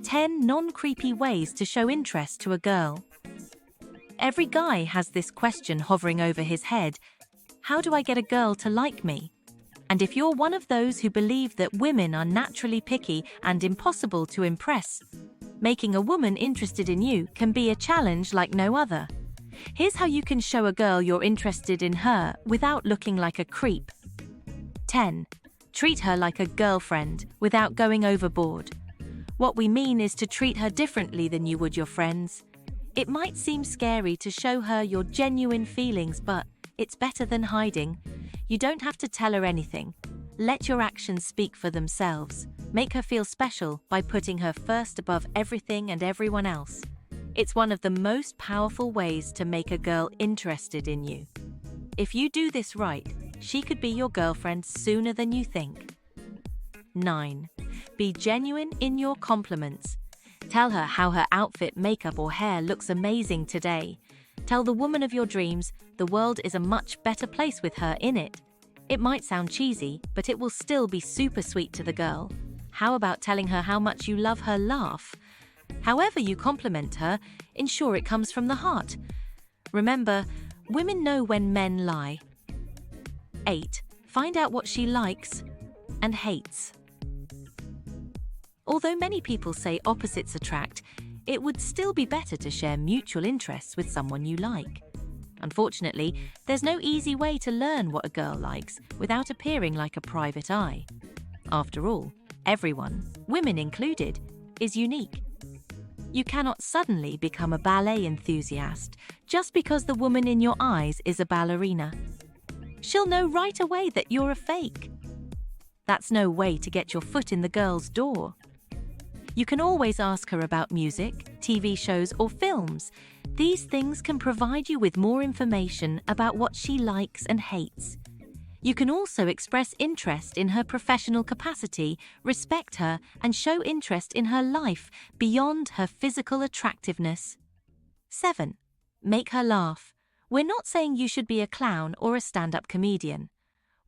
10 non-creepy ways to show interest to a girl. Every guy has this question hovering over his head: how do I get a girl to like me? And if you're one of those who believe that women are naturally picky and impossible to impress, making a woman interested in you can be a challenge like no other. Here's how you can show a girl you're interested in her without looking like a creep. 10. Treat her like a girlfriend without going overboard. What we mean is to treat her differently than you would your friends. It might seem scary to show her your genuine feelings, but it's better than hiding. You don't have to tell her anything. Let your actions speak for themselves. Make her feel special by putting her first above everything and everyone else. It's one of the most powerful ways to make a girl interested in you. If you do this right, she could be your girlfriend sooner than you think. 9. Be genuine in your compliments. Tell her how her outfit, makeup, or hair looks amazing today. Tell the woman of your dreams the world is a much better place with her in it. It might sound cheesy, but it will still be super sweet to the girl. How about telling her how much you love her laugh? However you compliment her, ensure it comes from the heart. Remember, women know when men lie. 8. Find out what she likes and hates. Although many people say opposites attract, it would still be better to share mutual interests with someone you like. Unfortunately, there's no easy way to learn what a girl likes without appearing like a private eye. After all, everyone, women included, is unique. You cannot suddenly become a ballet enthusiast just because the woman in your eyes is a ballerina. She'll know right away that you're a fake. That's no way to get your foot in the girl's door. You can always ask her about music, TV shows, or films. These things can provide you with more information about what she likes and hates. You can also express interest in her professional capacity, respect her, and show interest in her life beyond her physical attractiveness. 7. Make her laugh. We're not saying you should be a clown or a stand-up comedian.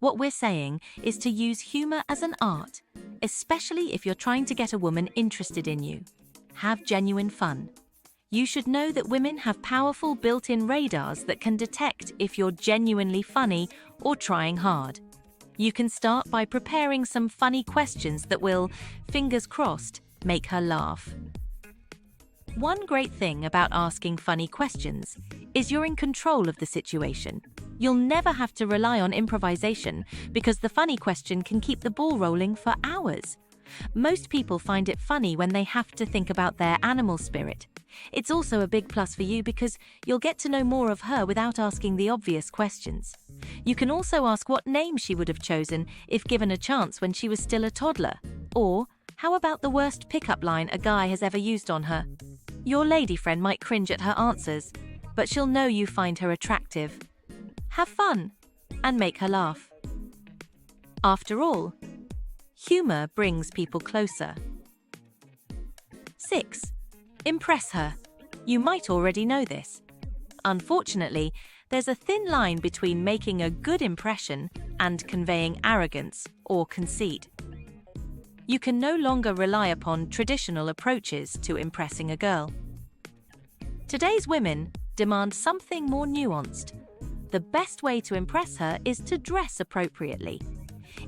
What we're saying is to use humor as an art, especially if you're trying to get a woman interested in you. Have genuine fun. You should know that women have powerful built-in radars that can detect if you're genuinely funny or trying hard. You can start by preparing some funny questions that will, fingers crossed, make her laugh. One great thing about asking funny questions is you're in control of the situation. You'll never have to rely on improvisation because the funny question can keep the ball rolling for hours. Most people find it funny when they have to think about their animal spirit. It's also a big plus for you because you'll get to know more of her without asking the obvious questions. You can also ask what name she would have chosen if given a chance when she was still a toddler. Or, how about the worst pickup line a guy has ever used on her? Your lady friend might cringe at her answers, but she'll know you find her attractive. Have fun and make her laugh. After all, humor brings people closer. 6. Impress her. You might already know this. Unfortunately, there's a thin line between making a good impression and conveying arrogance or conceit. You can no longer rely upon traditional approaches to impressing a girl. Today's women demand something more nuanced. The best way to impress her is to dress appropriately.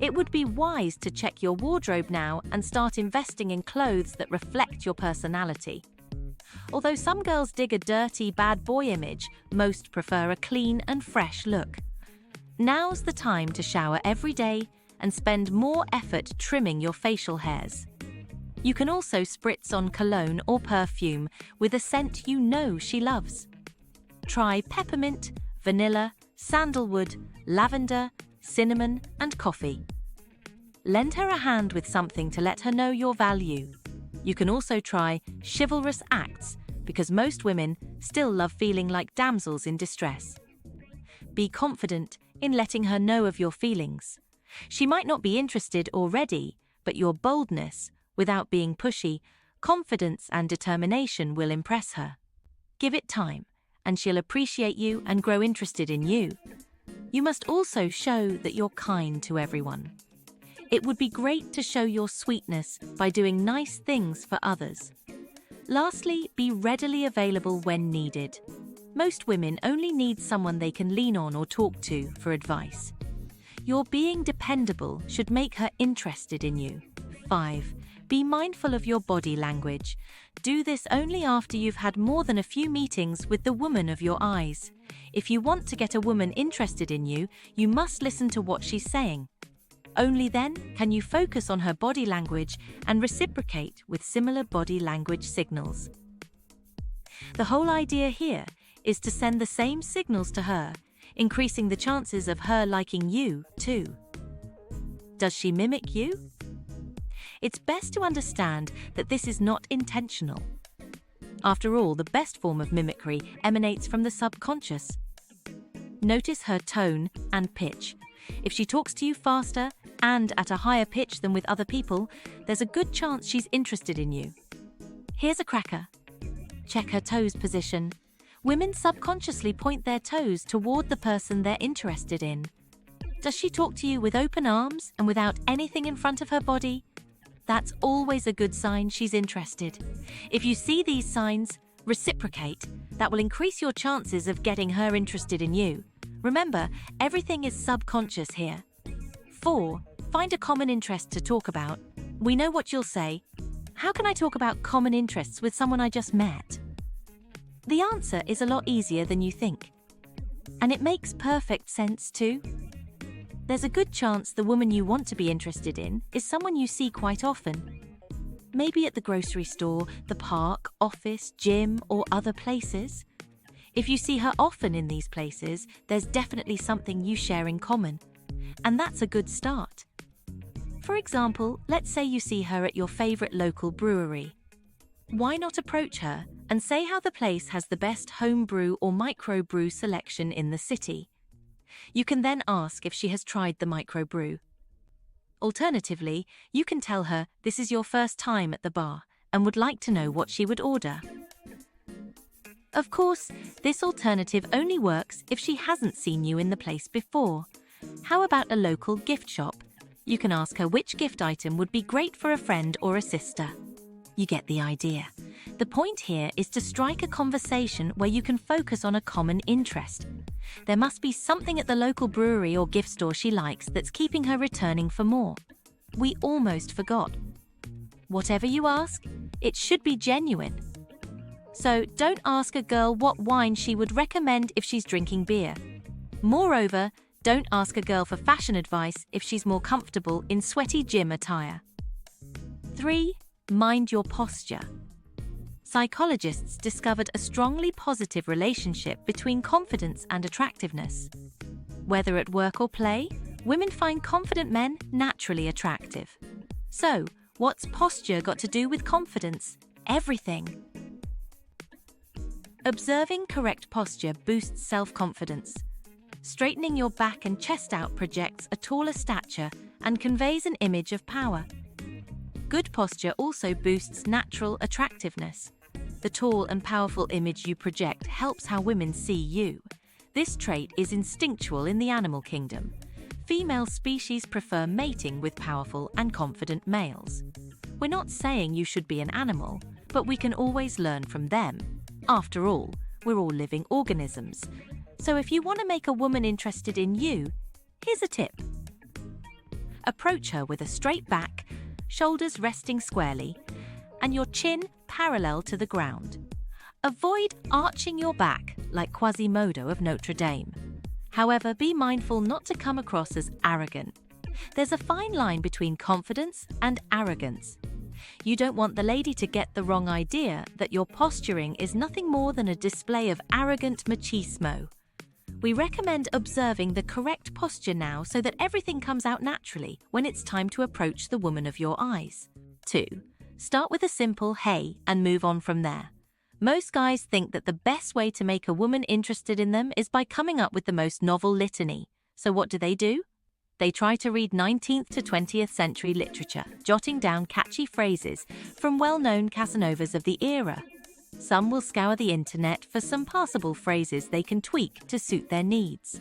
It would be wise to check your wardrobe now and start investing in clothes that reflect your personality. Although some girls dig a dirty, bad boy image, most prefer a clean and fresh look. Now's the time to shower every day and spend more effort trimming your facial hairs. You can also spritz on cologne or perfume with a scent you know she loves. Try peppermint, vanilla, sandalwood, lavender, cinnamon, and coffee. Lend her a hand with something to let her know your value. You can also try chivalrous acts because most women still love feeling like damsels in distress. Be confident in letting her know of your feelings. She might not be interested already, but your boldness, without being pushy, confidence and determination will impress her. Give it time, and she'll appreciate you and grow interested in you. You must also show that you're kind to everyone. It would be great to show your sweetness by doing nice things for others. Lastly, be readily available when needed. Most women only need someone they can lean on or talk to for advice. Your being dependable should make her interested in you. 5. Be mindful of your body language. Do this only after you've had more than a few meetings with the woman of your eyes. If you want to get a woman interested in you, you must listen to what she's saying. Only then can you focus on her body language and reciprocate with similar body language signals. The whole idea here is to send the same signals to her, increasing the chances of her liking you too. Does she mimic you? It's best to understand that this is not intentional. After all, the best form of mimicry emanates from the subconscious. Notice her tone and pitch. If she talks to you faster and at a higher pitch than with other people, there's a good chance she's interested in you. Here's a cracker. Check her toes position. Women subconsciously point their toes toward the person they're interested in. Does she talk to you with open arms and without anything in front of her body? That's always a good sign she's interested. If you see these signs, reciprocate. That will increase your chances of getting her interested in you. Remember, everything is subconscious here. 4. Find a common interest to talk about. We know what you'll say. How can I talk about common interests with someone I just met? The answer is a lot easier than you think. And it makes perfect sense too. There's a good chance the woman you want to be interested in is someone you see quite often. Maybe at the grocery store, the park, office, gym, or other places. If you see her often in these places, there's definitely something you share in common. And that's a good start. For example, let's say you see her at your favorite local brewery. Why not approach her and say how the place has the best home brew or microbrew selection in the city? You can then ask if she has tried the microbrew. Alternatively, you can tell her this is your first time at the bar and would like to know what she would order. Of course, this alternative only works if she hasn't seen you in the place before. How about a local gift shop? You can ask her which gift item would be great for a friend or a sister. You get the idea. The point here is to strike a conversation where you can focus on a common interest. There must be something at the local brewery or gift store she likes that's keeping her returning for more. We almost forgot. Whatever you ask, it should be genuine. So don't ask a girl what wine she would recommend if she's drinking beer. Moreover, don't ask a girl for fashion advice if she's more comfortable in sweaty gym attire. 3. Mind your posture. Psychologists discovered a strongly positive relationship between confidence and attractiveness. Whether at work or play, women find confident men naturally attractive. So, what's posture got to do with confidence? Everything. Observing correct posture boosts self-confidence. Straightening your back and chest out projects a taller stature and conveys an image of power. Good posture also boosts natural attractiveness. The tall and powerful image you project helps how women see you. This trait is instinctual in the animal kingdom. Female species prefer mating with powerful and confident males. We're not saying you should be an animal, but we can always learn from them. After all, we're all living organisms. So if you want to make a woman interested in you, here's a tip. Approach her with a straight back, shoulders resting squarely, and your chin parallel to the ground. Avoid arching your back like Quasimodo of Notre Dame. However, be mindful not to come across as arrogant. There's a fine line between confidence and arrogance. You don't want the lady to get the wrong idea that your posturing is nothing more than a display of arrogant machismo. We recommend observing the correct posture now so that everything comes out naturally when it's time to approach the woman of your eyes. 2. Start with a simple hey and move on from there. Most guys think that the best way to make a woman interested in them is by coming up with the most novel litany. So what do? They try to read 19th to 20th century literature, jotting down catchy phrases from well-known Casanovas of the era. Some will scour the internet for some passable phrases they can tweak to suit their needs.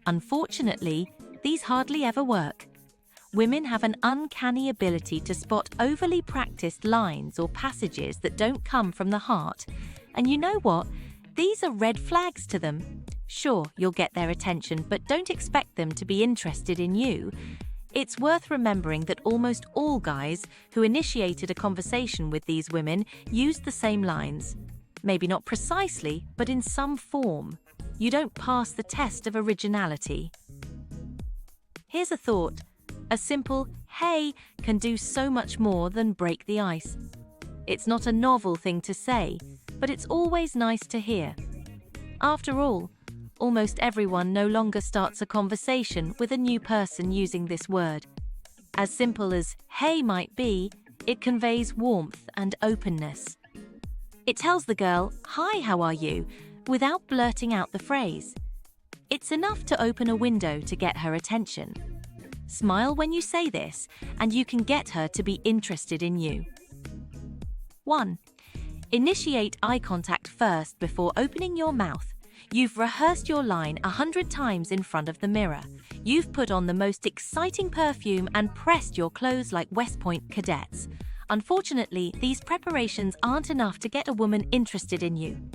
Unfortunately, these hardly ever work. women have an uncanny ability to spot overly practiced lines or passages that don't come from the heart. And you know what? These are red flags to them. Sure, you'll get their attention, but don't expect them to be interested in you. It's worth remembering that almost all guys who initiated a conversation with these women used the same lines. Maybe not precisely, but in some form. You don't pass the test of originality. Here's a thought. A simple, "Hey," can do so much more than break the ice. It's not a novel thing to say, but it's always nice to hear. After all, almost everyone no longer starts a conversation with a new person using this word. As simple as "hey" might be, it conveys warmth and openness. It tells the girl, "Hi, how are you?" without blurting out the phrase. It's enough to open a window to get her attention. Smile when you say this, and you can get her to be interested in you. 1. Initiate eye contact first before opening your mouth. You've rehearsed your line 100 times in front of the mirror. You've put on the most exciting perfume and pressed your clothes like West Point cadets. Unfortunately, these preparations aren't enough to get a woman interested in you.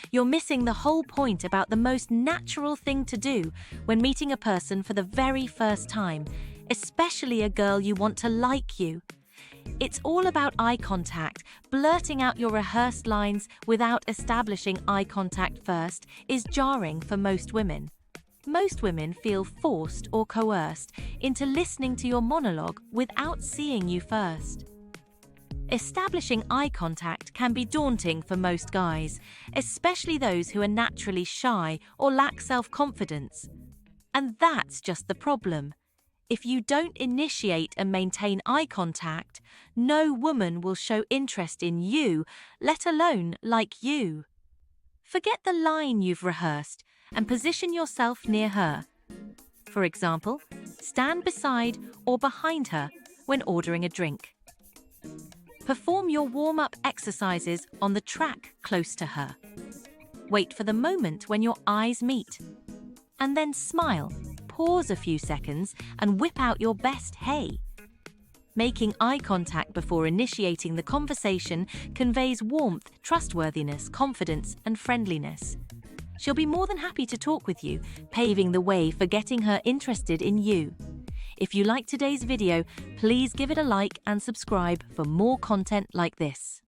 You're missing the whole point about the most natural thing to do when meeting a person for the very first time, especially a girl you want to like you. It's all about eye contact. Blurting out your rehearsed lines without establishing eye contact first is jarring for most women. Most women feel forced or coerced into listening to your monologue without seeing you first. Establishing eye contact can be daunting for most guys, especially those who are naturally shy or lack self-confidence. And that's just the problem. If you don't initiate and maintain eye contact, no woman will show interest in you, let alone like you. Forget the line you've rehearsed and position yourself near her. For example, stand beside or behind her when ordering a drink. Perform your warm-up exercises on the track close to her. Wait for the moment when your eyes meet. And then smile, pause a few seconds, and whip out your best "hey." Making eye contact before initiating the conversation conveys warmth, trustworthiness, confidence, and friendliness. She'll be more than happy to talk with you, paving the way for getting her interested in you. If you liked today's video, please give it a like and subscribe for more content like this.